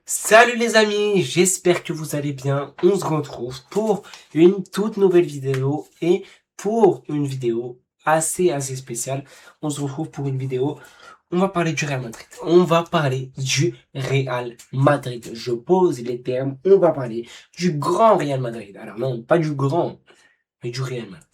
Salut les amis, j'espère que vous allez bien. On se retrouve pour une toute nouvelle vidéo et pour une vidéo assez spéciale. On se retrouve pour une vidéo, on va parler du Real Madrid. On va parler du Real Madrid. Je pose les termes, on va parler du grand Real Madrid. Alors non, pas du grand, mais du Real Madrid.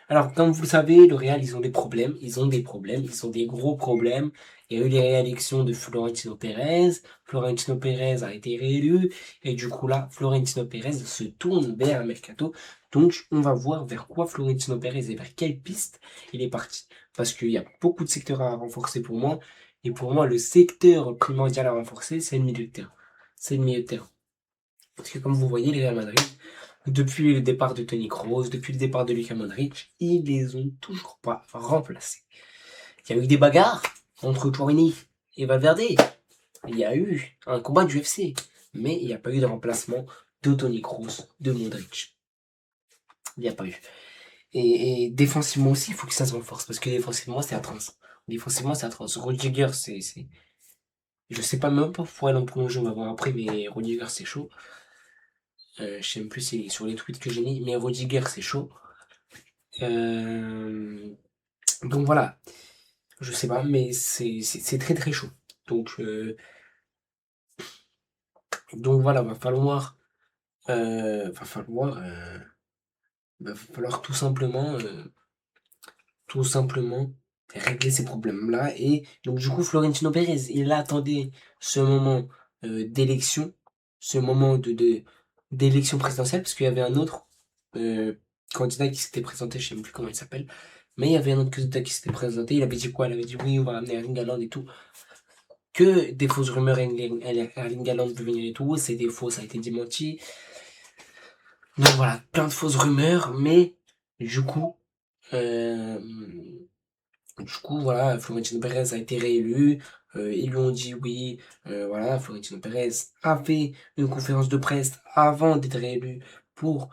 Alors, comme vous le savez, le Real, ils ont des problèmes, ils ont des gros problèmes. Il y a eu les réélections de Florentino Pérez. Florentino Pérez a été réélu. Et du coup, là, Florentino Pérez se tourne vers un mercato. Donc, on va voir vers quoi Florentino Pérez et vers quelle piste il est parti. Parce qu'il y a beaucoup de secteurs à renforcer pour moi. Et pour moi, le secteur primordial à renforcer, c'est le milieu de terrain. C'est le milieu de terrain. Parce que comme vous voyez, les Real Madrid, depuis le départ de Toni Kroos, depuis le départ de Luka Modric, ils les ont toujours pas remplacés. Il y a eu des bagarres entre Chouameni et Valverde. Il y a eu un combat du FC. Mais il n'y a pas eu de remplacement de Toni Kroos, de Modric. Il n'y a pas eu. Et défensivement aussi, il faut que ça se renforce. Parce que défensivement, c'est atroce. Défensivement, c'est atroce. Rudiger, c'est. Je sais pas même pas pourquoi elle en prolonge, on va voir après, mais Rudiger, c'est chaud. Je sais même plus si sur les tweets que j'ai mis, mais Rudiger, c'est chaud. Euh, donc voilà, je sais pas, mais c'est très chaud. Donc, euh, donc voilà, va falloir tout simplement régler ces problèmes-là. Et donc du coup, Florentino Pérez, il attendait ce moment d'élection, ce moment d'élection présidentielle, parce qu'il y avait un autre euh, candidat qui s'était présenté, je sais même plus comment il s'appelle, mais il y avait un autre candidat qui s'était présenté, il avait dit quoi? Il avait dit oui, on va amener Erling Haaland et tout. Que des fausses rumeurs, Erling Haaland peut venir et tout, c'est des faux, ça a été démenti. Donc voilà, plein de fausses rumeurs, mais du coup, euh, voilà, Florentino Pérez a été réélu. Ils lui ont dit oui. Voilà, Florentino Pérez a fait une conférence de presse avant d'être réélu pour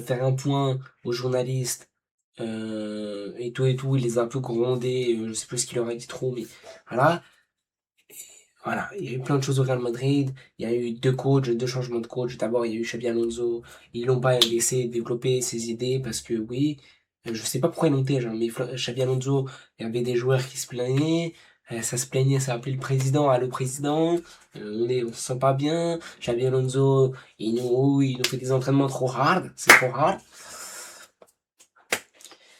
faire un point aux journalistes et tout et tout. Il les a un peu grondés. Je sais plus ce qu'il leur a dit trop, mais voilà. Voilà, il y a eu plein de choses au Real Madrid. Il y a eu deux coachs, deux changements de coach. D'abord, il y a eu Xabi Alonso. Ils l'ont pas laissé développer ses idées parce que oui, je sais pas pourquoi ils l'ont hein, mais Xabi Alonso, il y avait des joueurs qui se plaignaient. Ça se plaignait, ça appelait le président, ah le président, on se sent pas bien. Xabi Alonso, il nous fait des entraînements trop hard, c'est trop hard.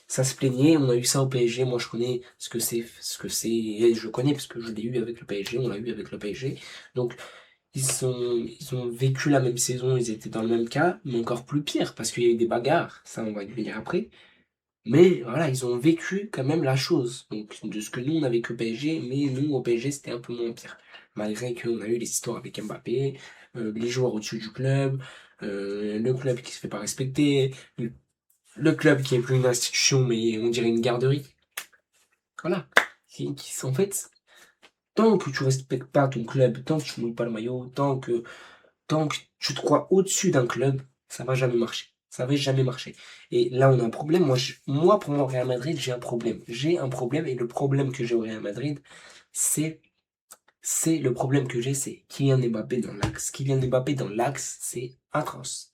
Ça se plaignait, on a eu ça au PSG, moi je connais et je connais parce que je l'ai eu avec le PSG, on l'a eu avec le PSG. Donc ils ont vécu la même saison, ils étaient dans le même cas, mais encore plus pire, parce qu'il y a eu des bagarres, ça on va y venir après. Mais voilà, ils ont vécu quand même la chose. Donc de ce que nous on a vécu au PSG, mais nous au PSG c'était un peu moins pire. Malgré qu'on a eu les histoires avec Mbappé, les joueurs au-dessus du club, le club qui se fait pas respecter, le club qui est plus une institution, mais on dirait une garderie. Voilà. En fait, tant que tu respectes pas ton club, tant que tu mouilles pas le maillot, tant que tu te crois au-dessus d'un club, ça va jamais marcher. Ça va jamais marcher. Et là, on a un problème. Moi pour mon Real Madrid, j'ai un problème. J'ai un problème, et le problème que j'ai au Real Madrid, c'est, le problème que j'ai, c'est Kylian Mbappé dans l'axe. Kylian Mbappé dans l'axe, c'est atroce.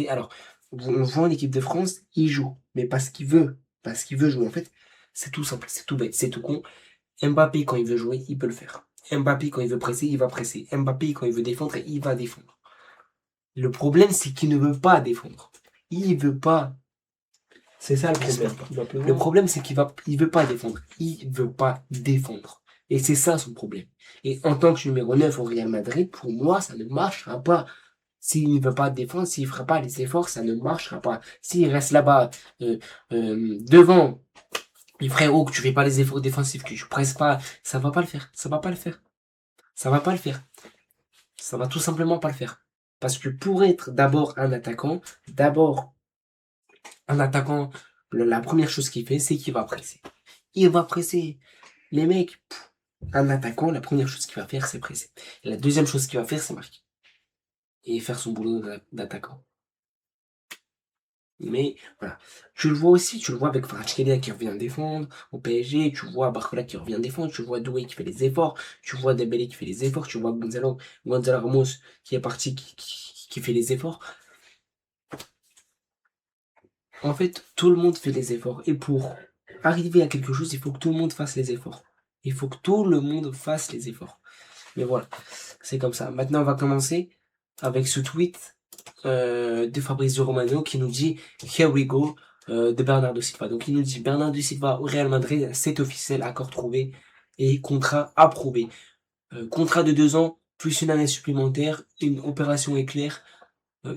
Alors, on voit en équipe de France, il joue, mais parce qu'il veut. Parce qu'il veut jouer. En fait, c'est tout simple, c'est tout bête, c'est tout con. Mbappé, quand il veut jouer, il peut le faire. Mbappé, quand il veut presser, il va presser. Mbappé, quand il veut défendre, il va défendre. Le problème, c'est qu'il ne veut pas défendre. Il veut pas. C'est ça le problème. Le problème, c'est il veut pas défendre. Il veut pas défendre. Et c'est ça son problème. Et en tant que numéro 9 au Real Madrid, pour moi, ça ne marchera pas. S'il ne veut pas défendre, s'il fera pas les efforts, ça ne marchera pas. S'il reste là-bas, devant, les frérot, que tu fais pas les efforts défensifs, que tu presses pas, ça va pas le faire. Ça va pas le faire. Ça va pas le faire. Ça va tout simplement pas le faire. Parce que pour être d'abord un attaquant, la première chose qu'il fait, c'est qu'il va presser. Il va presser. Les mecs, un attaquant, la première chose qu'il va faire, c'est presser. Et la deuxième chose qu'il va faire, c'est marquer. Et faire son boulot d'attaquant. Mais voilà. Tu le vois aussi, tu le vois avec Kvaratskhelia qui revient défendre au PSG, tu vois Barcola qui revient défendre, tu vois Doué qui fait les efforts, tu vois Dembélé qui fait les efforts, tu vois Gonzalo Ramos qui est parti, qui fait les efforts. En fait, tout le monde fait les efforts. Et pour arriver à quelque chose, il faut que tout le monde fasse les efforts. Il faut que tout le monde fasse les efforts. Mais voilà, c'est comme ça. Maintenant, on va commencer avec ce tweet de Fabrizio Romano qui nous dit Here we go de Bernardo Silva. Donc il nous dit Bernardo Silva au Real Madrid, c'est officiel, accord trouvé et contrat approuvé. Contrat de 2 ans plus une année supplémentaire, une opération éclair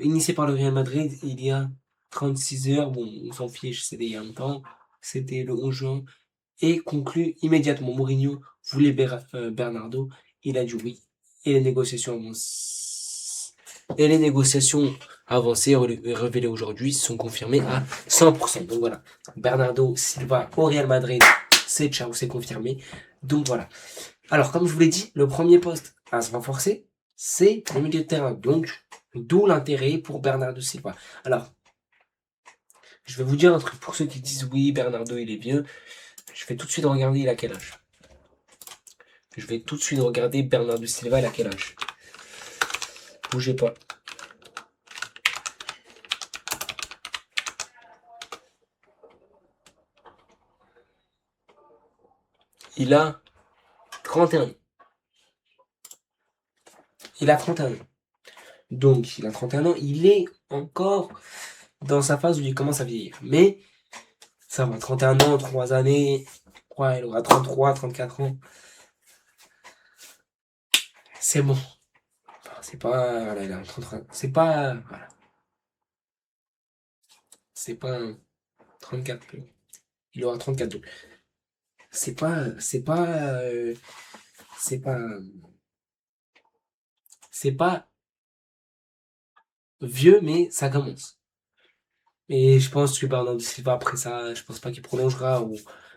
initiée par le Real Madrid il y a 36 heures. Bon, on s'en fiche, c'était il y a longtemps. C'était le 11 juin et conclu immédiatement. Mourinho voulait Bernardo, il a dit oui. Et les négociations avancées révélées aujourd'hui sont confirmées à 100%. Donc voilà, Bernardo Silva au Real Madrid, c'est ciao, c'est confirmé. Donc voilà. Alors comme je vous l'ai dit, le premier poste à se renforcer, c'est le milieu de terrain. Donc d'où l'intérêt pour Bernardo Silva. Alors, je vais vous dire un truc pour ceux qui disent oui, Bernardo il est vieux. Je vais tout de suite regarder il a quel âge. Je vais tout de suite regarder Bernardo Silva il a quel âge. Bougez pas. Il a 31 ans. Il a 31 ans. Donc, il a 31 ans. Il est encore dans sa phase où il commence à vieillir. Mais, ça va, 31 ans, 3 années. Ouais, il aura 33, 34 ans. C'est bon. Enfin, c'est pas... Voilà, il a 33. C'est pas... Voilà. C'est pas un 34. Il aura 34 donc. C'est pas... C'est pas... c'est pas... C'est pas vieux, mais ça commence. Et je pense que Bernardo Silva, après ça, je pense pas qu'il prolongera, ou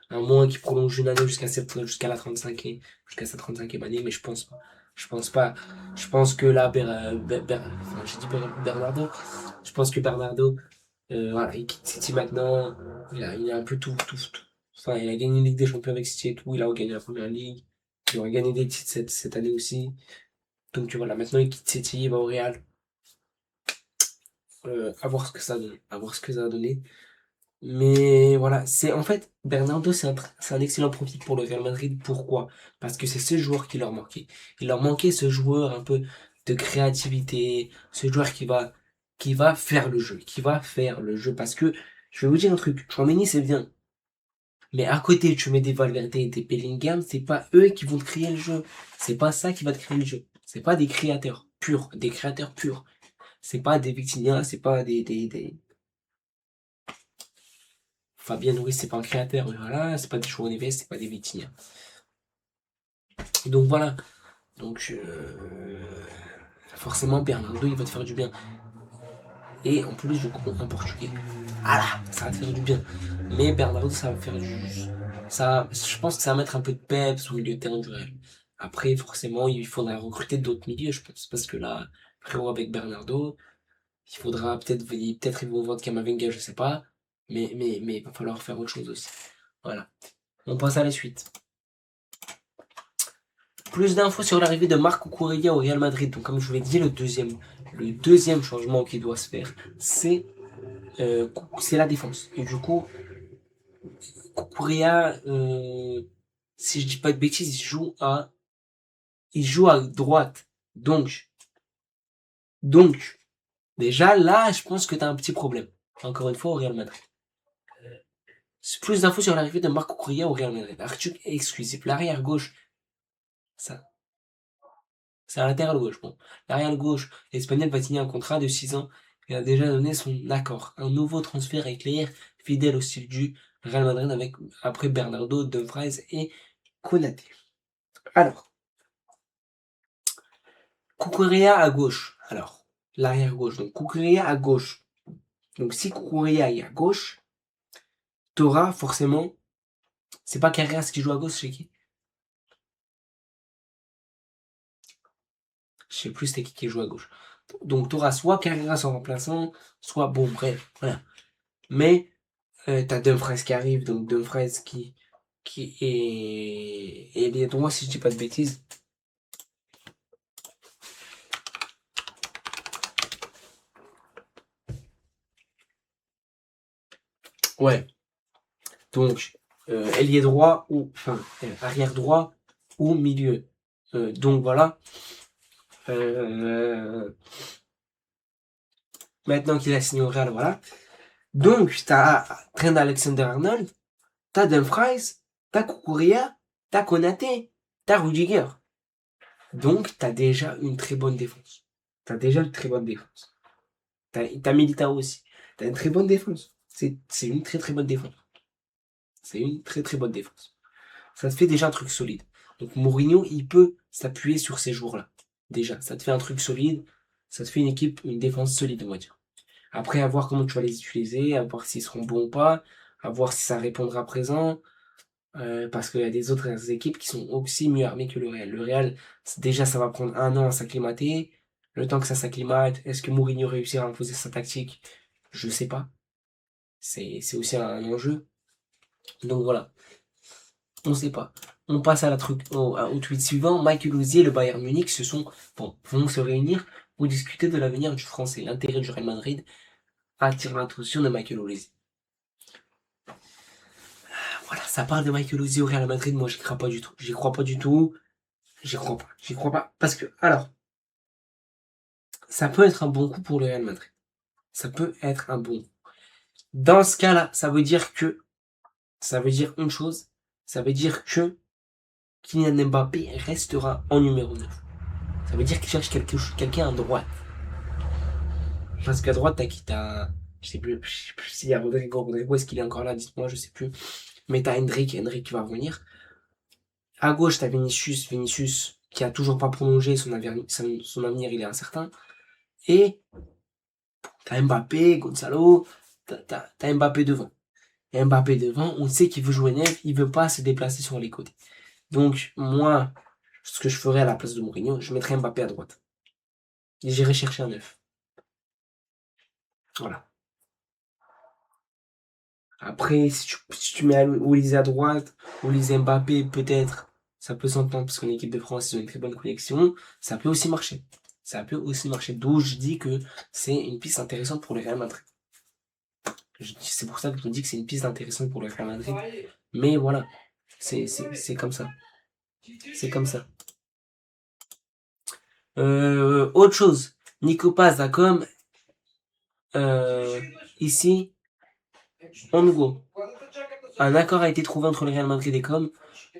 à moins qu'il prolonge une année jusqu'à la 35e, jusqu'à sa 35e année, mais je pense pas. Je pense pas. Je pense que là, enfin, j'ai dit Bernardo, je pense que Bernardo, voilà, il quitte City maintenant, il a un peu tout. Enfin, il a gagné une Ligue des Champions avec City et tout, il a gagné la première ligue, il aura gagné des titres cette année aussi. Donc voilà, maintenant il quitte City, il va au Real. À voir ce que ça donne, à voir ce que ça a donné. Mais voilà, c'est en fait, Bernardo, c'est un excellent profil pour le Real Madrid. Pourquoi? Parce que c'est ce joueur qui leur manquait. Il leur manquait ce joueur un peu de créativité, ce joueur qui va faire le jeu, qui va faire le jeu. Parce que, je vais vous dire un truc, Tchouaméni, c'est bien. Mais à côté, tu mets des Valverde et des Bellingham, c'est pas eux qui vont te créer le jeu. C'est pas ça qui va te créer le jeu. C'est pas des créateurs purs, des créateurs purs. C'est pas des Vitinha, c'est pas Fabien Ruiz, c'est pas un créateur, mais voilà, c'est pas des João Neves, c'est pas des Vitinha. Donc voilà. Donc forcément Bernardo il va te faire du bien. Et en plus je comprends en portugais. Voilà, ça va te faire du bien. Mais Bernardo ça va faire du. Ça, je pense que ça va mettre un peu de peps au milieu de terrain du Real. Après, forcément, il faudra recruter d'autres milieux, je pense. Parce que là, frérot avec Bernardo, il faudra peut-être ils vont vendre Kamavinga, je sais pas. Mais il va falloir faire autre chose aussi. Voilà. On passe à la suite. Plus d'infos sur l'arrivée de Marco Correa au Real Madrid. Donc, comme je vous l'ai dit, le deuxième changement qui doit se faire, c'est la défense. Et du coup, Correa, si je dis pas de bêtises, il joue à droite. Donc, déjà là, je pense que t'as un petit problème. Encore une fois, au Real Madrid. Plus d'infos sur l'arrivée de Marco Correa au Real Madrid. Arthur exclusif. L'arrière gauche, ça, c'est à latéral gauche. Bon, l'arrière gauche, l'Espagnol va signer un contrat de 6 ans et a déjà donné son accord. Un nouveau transfert éclair, fidèle au style du Real Madrid avec, après Bernardo, Dumfries et Konaté. Alors, Cucurella à gauche. Alors, l'arrière gauche. Donc, Cucurella à gauche. Donc, si Cucurella est à gauche, t'auras forcément, c'est pas Carreras qui joue à gauche, c'est qui? Je sais plus c'était qui joue à gauche. Donc, t'auras soit Carreras en remplaçant, soit, bon, bref, voilà. Mais t'as Dumfries qui arrive, donc Dumfries qui est ailier droit, si je dis pas de bêtises. Ouais, donc ailier droit ou enfin arrière droit ou milieu. Donc voilà. Maintenant qu'il a signé au Real, voilà. Donc t'as Trent Alexander-Arnold, t'as Dumfries, t'as Kukurea, t'as Konaté, t'as Rudiger. Donc t'as déjà une très bonne défense. T'as déjà une très bonne défense. T'as Militao aussi. T'as une très bonne défense. C'est une très très bonne défense. C'est une très très bonne défense. Ça te fait déjà un truc solide. Donc Mourinho, il peut s'appuyer sur ces joueurs-là. Déjà, ça te fait un truc solide. Ça te fait une équipe, une défense solide, on va dire. Après, à voir comment tu vas les utiliser, à voir s'ils seront bons ou pas, à voir si ça répondra présent. Parce qu'il y a des autres équipes qui sont aussi mieux armées que le Real. Le Real, déjà, ça va prendre 1 an à s'acclimater. Le temps que ça s'acclimate, est-ce que Mourinho réussira à imposer sa tactique? Je sais pas. C'est aussi un enjeu. Donc voilà, on sait pas. On passe à au tweet suivant. Michael Ozier et le Bayern Munich vont se réunir pour discuter de l'avenir du Français. L'intérêt du Real Madrid attire l'attention de Michael Ozier. Voilà, ça parle de Michael Ozier au Real Madrid. Moi, j'y crois pas du tout. J'y crois pas du tout. J'y crois pas. J'y crois pas. Parce que, alors, ça peut être un bon coup pour le Real Madrid. Ça peut être un bon coup. Dans ce cas-là, ça veut dire une chose. Ça veut dire que Kylian Mbappé restera en numéro 9. Ça veut dire qu'il cherche quelqu'un à droite. Parce qu'à droite, t'as qui? Je sais plus s'il y a Rodrigo. Rodrigo, est-ce qu'il est encore là? Dites-moi, je sais plus. Mais t'as Hendrick qui va revenir. À gauche, t'as Vinicius, qui a toujours pas prolongé son avenir, il est incertain. Et t'as Mbappé, Gonzalo, t'as Mbappé devant. Et Mbappé devant, on sait qu'il veut jouer neuf, il veut pas se déplacer sur les côtés. Donc, moi, ce que je ferais à la place de Mourinho, je mettrais Mbappé à droite. Et j'irai chercher un neuf. Voilà. Après, si tu mets Olise à droite, Olise Mbappé, peut-être, ça peut s'entendre, parce qu'en équipe de France, ils ont une très bonne connexion, ça peut aussi marcher. Ça peut aussi marcher. D'où je dis que c'est une piste intéressante pour le Real Madrid. C'est pour ça que je dis que c'est une piste intéressante pour le Real Madrid. Mais voilà, c'est comme ça. C'est comme ça. Autre chose, Nico Paz a comme ici, en nouveau. Un accord a été trouvé entre le Real Madrid et Com.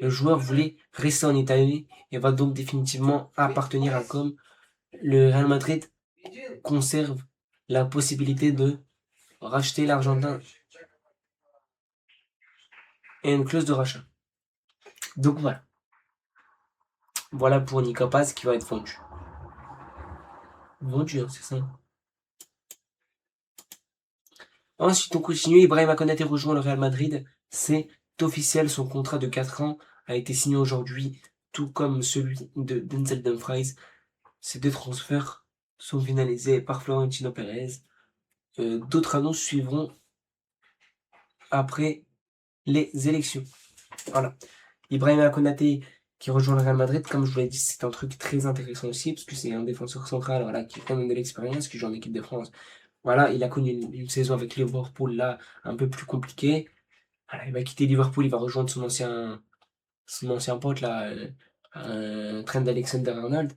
Le joueur voulait rester en Italie et va donc définitivement appartenir à Com. Le Real Madrid conserve la possibilité de racheter l'Argentin et une clause de rachat. Donc voilà. Voilà pour Nico Paz qui va être vendu. Vendu, hein, c'est ça. Ensuite, on continue. Ibrahima Konaté rejoint le Real Madrid. C'est officiel. Son contrat de 4 ans a été signé aujourd'hui, tout comme celui de Denzel Dumfries. Ces deux transferts sont finalisés par Florentino Pérez. D'autres annonces suivront après les élections. Voilà. Ibrahima Konaté qui rejoint le Real Madrid, comme je vous l'ai dit, c'est un truc très intéressant aussi, parce que c'est un défenseur central, voilà, qui a quand même de l'expérience, qui joue en équipe de France. Voilà, il a connu une saison avec Liverpool là, un peu plus compliquée. Voilà, il va quitter Liverpool, il va rejoindre son ancien pote là, Trent Alexander-Arnold.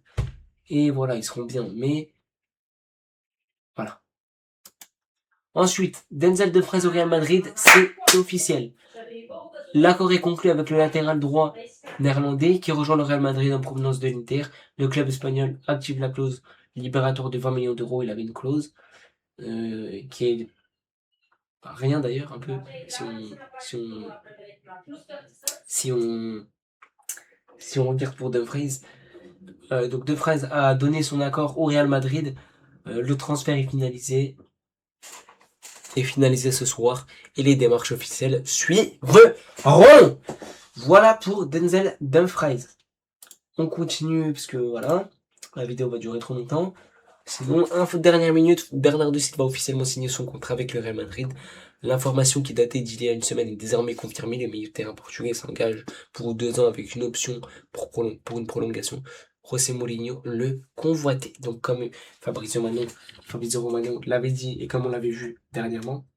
Et voilà, ils seront bien. Mais voilà. Ensuite, Denzel Dumfries au Real Madrid, c'est officiel. L'accord est conclu avec le latéral droit néerlandais qui rejoint le Real Madrid en provenance de l'Inter. Le club espagnol active la clause libératoire de 20 millions d'euros. Il avait une clause qui est rien d'ailleurs, un peu, si on regarde pour Dumfries. Donc Dumfries a donné son accord au Real Madrid. Le transfert est finalisé ce soir et les démarches officielles suivront. Voilà pour Denzel Dumfries. On continue parce que voilà, la vidéo va durer trop longtemps. Sinon, info de dernière minute, Bernardo Silva a officiellement signé son contrat avec le Real Madrid. L'information qui datait d'il y a une semaine est désormais confirmée. Le milieu de terrain portugais s'engage pour 2 ans avec une option pour une prolongation. José Mourinho, le convoité. Donc, comme Fabrizio Romano l'avait dit et comme on l'avait vu dernièrement,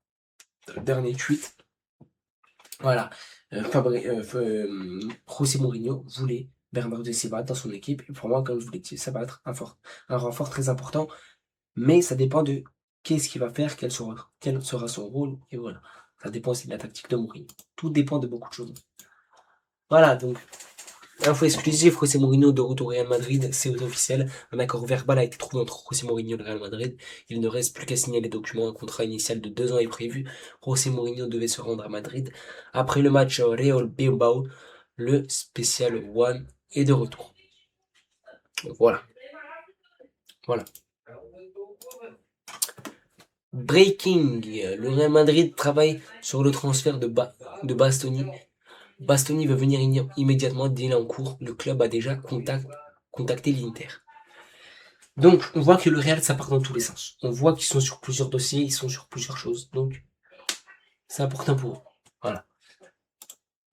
dans le dernier tweet, voilà, José Mourinho voulait Bernardo Silva dans son équipe. Et pour moi, comme je vous l'ai dit, ça va être un renfort très important. Mais ça dépend de qu'est-ce qu'il va faire, quel sera son rôle, et voilà. Ça dépend aussi de la tactique de Mourinho. Tout dépend de beaucoup de choses. Voilà, donc, info exclusive, José Mourinho de retour au Real Madrid, c'est officiel. Un accord verbal a été trouvé entre José Mourinho et le Real Madrid. Il ne reste plus qu'à signer les documents. Un contrat initial de 2 ans est prévu. José Mourinho devait se rendre à Madrid. Après le match Real Bilbao, le spécial One est de retour. Donc, voilà. Voilà. Breaking, le Real Madrid travaille sur le transfert de Bastoni. Bastoni veut venir immédiatement, deal en cours. Le club a déjà contacté l'Inter. Donc, on voit que le Real, ça part dans tous les sens. On voit qu'ils sont sur plusieurs dossiers, ils sont sur plusieurs choses. Donc, c'est important pour eux. Voilà.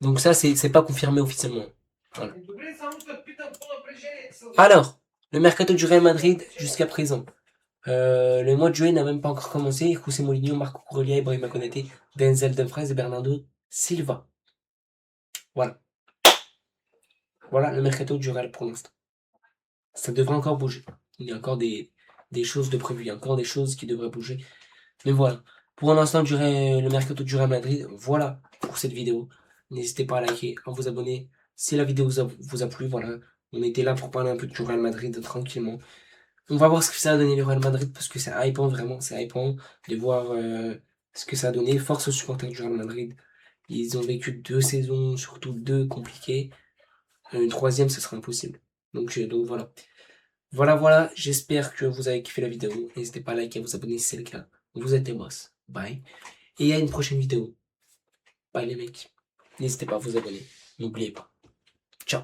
Donc ça, c'est pas confirmé officiellement. Voilà. Alors, le mercato du Real Madrid jusqu'à présent. Le mois de juillet n'a même pas encore commencé. José Mourinho, Marco Correa, Ibrahima Konaté, Denzel Dumfries et Bernardo Silva. Voilà. Voilà le mercato du Real pour l'instant. Ça devrait encore bouger. Il y a encore des choses de prévues. Il y a encore des choses qui devraient bouger. Mais voilà. Pour l'instant, le mercato du Real Madrid. Voilà pour cette vidéo. N'hésitez pas à liker, à vous abonner. Si la vidéo vous a plu, voilà. On était là pour parler un peu du Real Madrid tranquillement. On va voir ce que ça a donné le Real Madrid parce que c'est hypant vraiment. C'est hypant de voir ce que ça a donné. Force aux supporters du Real Madrid. Ils ont vécu 2 saisons, surtout 2 compliquées. Une troisième, ce sera impossible. Donc voilà. Voilà. J'espère que vous avez kiffé la vidéo. N'hésitez pas à liker, à vous abonner si c'est le cas. Vous êtes les boss. Bye. Et à une prochaine vidéo. Bye les mecs. N'hésitez pas à vous abonner. N'oubliez pas. Ciao.